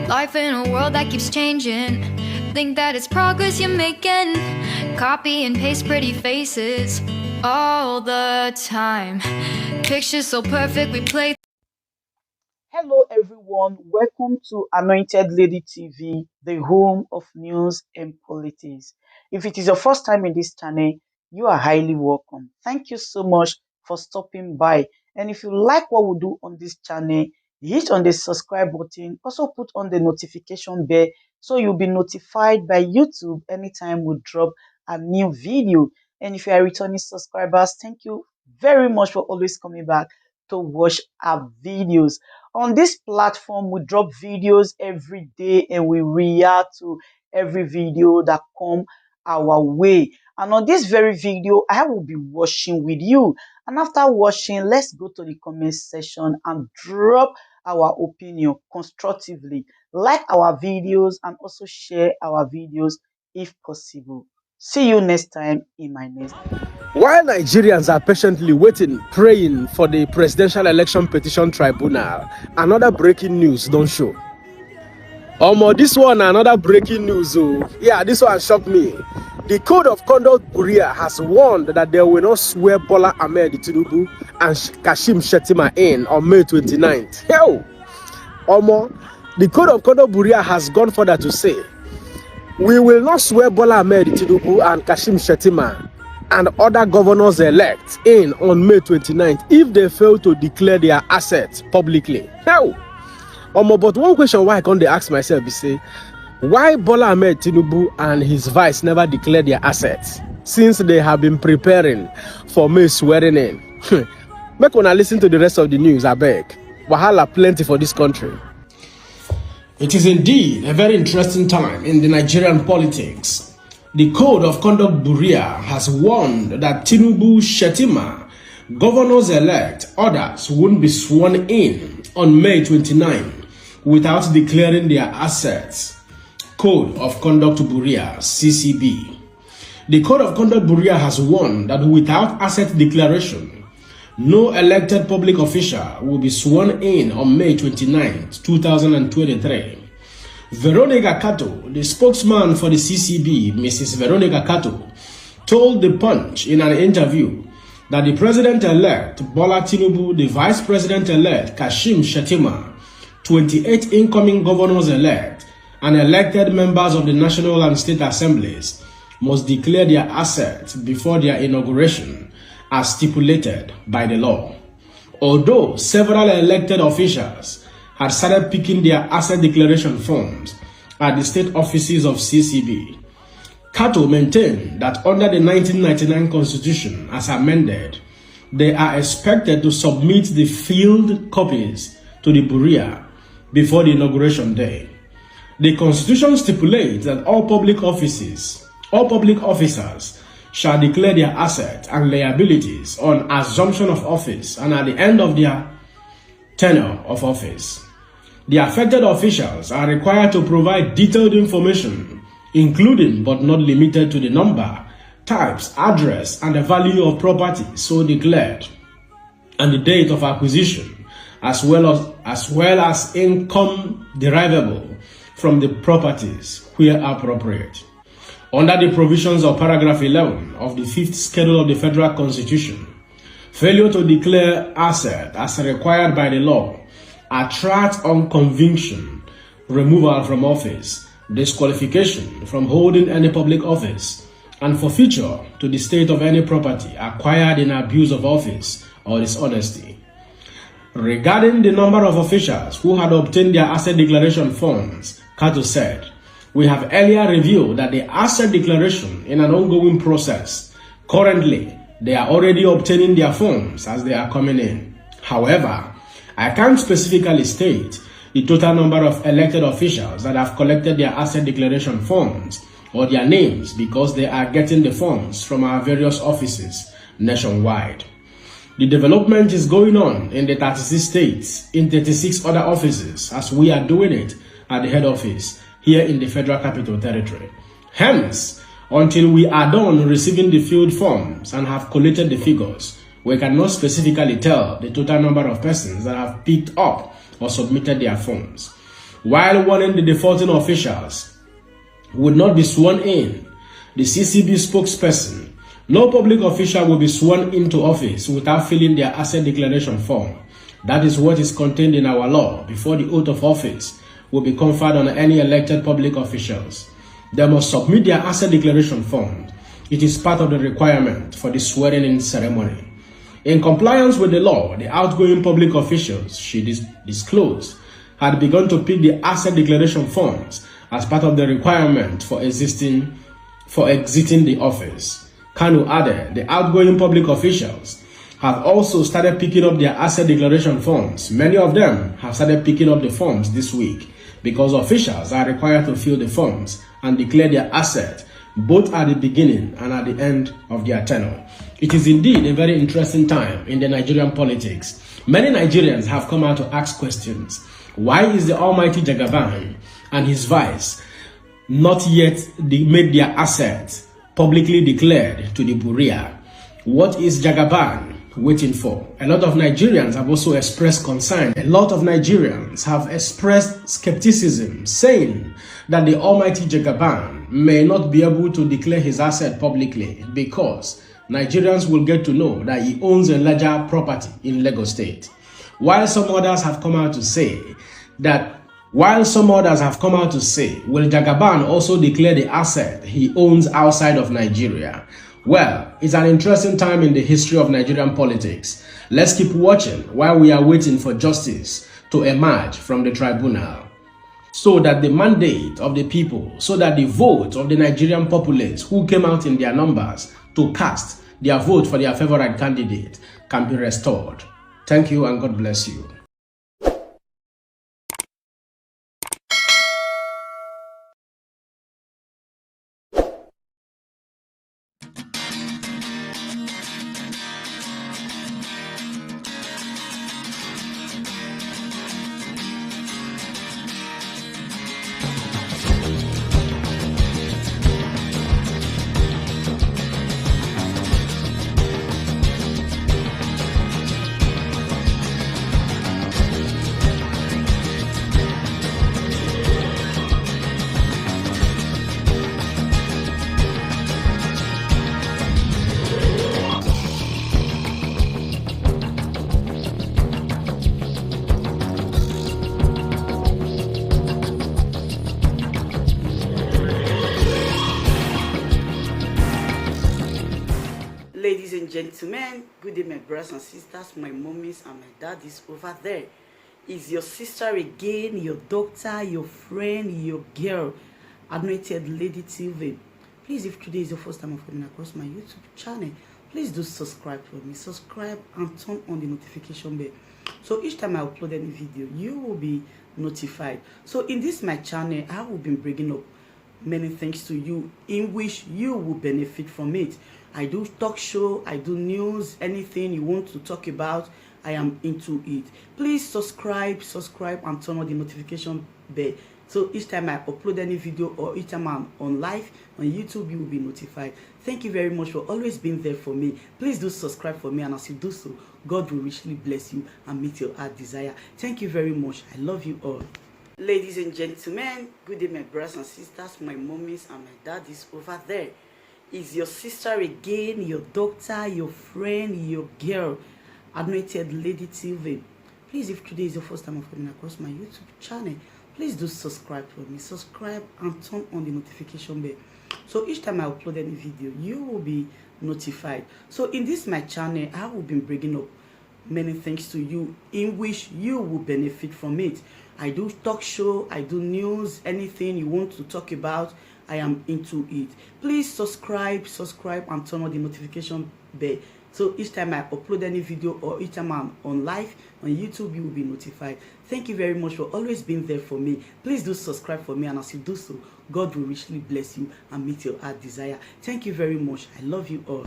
Life in a world that keeps changing. Think that it's progress you're making. Copy and paste pretty faces all the time. Pictures so perfect we play. Hello everyone, welcome to Anointed Lady TV, the home of news and politics. If it is your first time in this channel, you are highly welcome. Thank you so much for stopping by. And if you like what we do on this channel, hit on the subscribe button, also put on the notification bell so you'll be notified by YouTube anytime we drop a new video. And if you are returning subscribers, thank you very much for always coming back to watch our videos. On this platform, we drop videos every day and we react to every video that come our way. And on this very video, I will be watching with you. And after watching, let's go to the comment section and drop our opinion constructively. Like our videos and also share our videos if possible. See you next time in my next video. While Nigerians are patiently waiting, praying for the Presidential Election Petition Tribunal, another breaking news don't show. This one, another breaking news. Yeah, this one shocked me. The Code of Conduct Bureau has warned that they will not swear Bola Ahmed Tinubu and Kashim Shettima in on May 29th. Hell, the Code of Conduct Bureau has gone further to say, we will not swear Bola Ahmed Tinubu and Kashim Shettima and other governors-elect in on May 29th if they fail to declare their assets publicly. Hell, but one question why I can't ask myself is say, why Bola Ahmed Tinubu and his vice never declare their assets since they have been preparing for May swearing in? Make una listen to the rest of the news, I beg. Wahala plenty for this country. It is indeed a very interesting time in the Nigerian politics. The Code of Conduct Bureau has warned that Tinubu, Shettima, governors-elect, others won't be sworn in on May 29 without declaring their assets. Code of Conduct Bureau, CCB. The Code of Conduct Bureau has warned that without asset declaration, no elected public official will be sworn in on May 29, 2023. Veronica Kato, the spokesman for the CCB, Mrs. Veronica Kato, told The Punch in an interview that the president-elect Bola Tinubu, the vice president-elect Kashim Shettima, 28 incoming governors-elect, and elected members of the National and State Assemblies must declare their assets before their inauguration as stipulated by the law. Although several elected officials had started picking their asset declaration forms at the state offices of CCB, Kato maintained that under the 1999 Constitution as amended, they are expected to submit the filled copies to the Bureau before the inauguration day. The Constitution stipulates that all public officers shall declare their assets and liabilities on assumption of office and at the end of their tenure of office. The affected officials are required to provide detailed information, including but not limited to the number, types, address, and the value of property so declared, and the date of acquisition, as well as income derivable from the properties where appropriate. Under the provisions of paragraph 11 of the 5th schedule of the Federal Constitution, failure to declare asset as required by the law attracts on conviction, removal from office, disqualification from holding any public office, and forfeiture to the state of any property acquired in abuse of office or dishonesty. Regarding the number of officials who had obtained their asset declaration forms, Kato said, we have earlier reviewed that the asset declaration in an ongoing process. Currently, they are already obtaining their forms as they are coming in. However, I can't specifically state the total number of elected officials that have collected their asset declaration forms or their names because they are getting the forms from our various offices nationwide. The development is going on in the 36 states, in 36 other offices, as we are doing it at the head office here in the Federal Capital Territory. Hence, until we are done receiving the filled forms and have collated the figures, we cannot specifically tell the total number of persons that have picked up or submitted their forms. while warning the defaulting officials would not be sworn in. The CCB spokesperson: no public official will be sworn into office without filling their asset declaration form. That is what is contained in our law before the oath of office will be conferred on any elected public officials. They must submit their asset declaration form. It is part of the requirement for the swearing-in ceremony. In compliance with the law, the outgoing public officials, she disclosed, had begun to pick the asset declaration forms as part of the requirement for exiting the office. Kanu added the outgoing public officials have also started picking up their asset declaration forms. Many of them have started picking up the forms this week because officials are required to fill the forms and declare their asset both at the beginning and at the end of their tenure. It is indeed a very interesting time in the Nigerian politics. Many Nigerians have come out to ask questions. Why is the almighty Jagaban and his vice not yet made their assets publicly declared to the Buria? What is Jagaban waiting for? A lot of Nigerians have also expressed concern. A lot of Nigerians have expressed skepticism, saying that the almighty Jagaban may not be able to declare his asset publicly because Nigerians will get to know that he owns a larger property in Lagos State. While some others have come out to say, will Jagaban also declare the asset he owns outside of Nigeria? Well, it's an interesting time in the history of Nigerian politics. Let's keep watching while we are waiting for justice to emerge from the tribunal, so that the mandate of the people, so that the vote of the Nigerian populace who came out in their numbers to cast their vote for their favorite candidate can be restored. Thank you and God bless you. Ladies and gentlemen, good day, my brothers and sisters, my mummies and my daddies over there. Is your sister again, your doctor, your friend, your girl, Anointed Lady TV. Please, if today is your first time of coming across my YouTube channel, please do subscribe for me. Subscribe and turn on the notification bell. So each time I upload any video, you will be notified. So in this my channel, I will be bringing up many things to you in which you will benefit from it. I do talk show, I do news, anything you want to talk about, I am into it. Please subscribe and turn on the notification bell. So each time I upload any video or each time I'm on live on YouTube, you will be notified. Thank you very much for always being there for me. Please do subscribe for me, and as you do so, God will richly bless you and meet your heart desire. Thank you very much. I love you all. Ladies and gentlemen, good day, my brothers and sisters, my mummies and my daddies over there. Is your sister again, your doctor, your friend, your girl, Anointed Lady TV. Please, if today is your first time of coming across my YouTube channel, please do subscribe for me. Subscribe and turn on the notification bell. So each time I upload any video, you will be notified. So in this my channel, I will be bringing up many things to you in which you will benefit from it. I do talk show, I do news, anything you want to talk about, I am into it. Please subscribe and turn on the notification bell. So each time I upload any video or each time I'm on live on YouTube, you will be notified. Thank you very much for always being there for me. Please do subscribe for me, and as you do so, God will richly bless you and meet your heart desire. Thank you very much. I love you all.